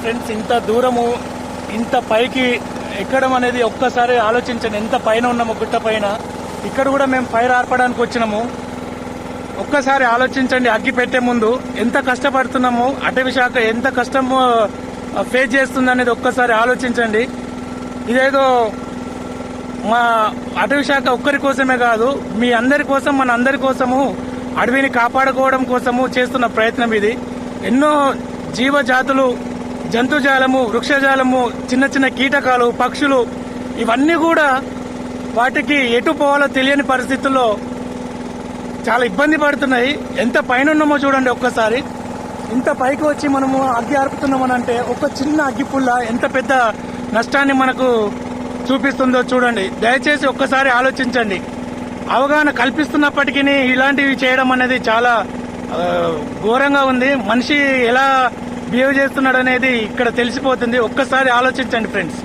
Friends, ఇంత దూరము ఇంత పైకి ఎక్కడం అనేది ఒక్కసారి ఆలోచించండి. ఎంత పైన ఉన్నాము గుట్ట పైన, ఇక్కడ కూడా మేము ఫైర్ ఆర్పడానికి వచ్చినాము. ఒక్కసారి ఆలోచించండి, అగ్గి పెట్టే ముందు ఎంత కష్టపడుతున్నాము, అటవీ శాఖ ఎంత కష్టం ఫేస్ చేస్తుంది అనేది ఒక్కసారి ఆలోచించండి. ఇదేదో మా అటవీ శాఖ ఒక్కరి కోసమే కాదు, మీ అందరి కోసం, మన అందరి కోసము, అడవిని కాపాడుకోవడం కోసము చేస్తున్న ప్రయత్నం ఇది. ఎన్నో జీవజాతులు, జంతుజాలము, వృక్షజాలము, చిన్న చిన్న కీటకాలు, పక్షులు ఇవన్నీ కూడా వాటికి ఎటు పోవాలో తెలియని పరిస్థితుల్లో చాలా ఇబ్బంది పడుతున్నాయి. ఎంత పైన ఉన్నామో చూడండి ఒక్కసారి. ఇంత పైకి వచ్చి మనము అగ్గి ఆర్పుతున్నామనంటే ఒక చిన్న అగ్గి పుల్ల ఎంత పెద్ద నష్టాన్ని మనకు చూపిస్తుందో చూడండి. దయచేసి ఒక్కసారి ఆలోచించండి. అవగాహన కల్పిస్తున్నప్పటికీ ఇలాంటివి చేయడం అనేది చాలా ఘోరంగా ఉంది. మనిషి ఎలా బిహేవ్ చేస్తున్నాడు అనేది ఇక్కడ తెలిసిపోతుంది. ఒక్కసారి ఆలోచించండి ఫ్రెండ్స్.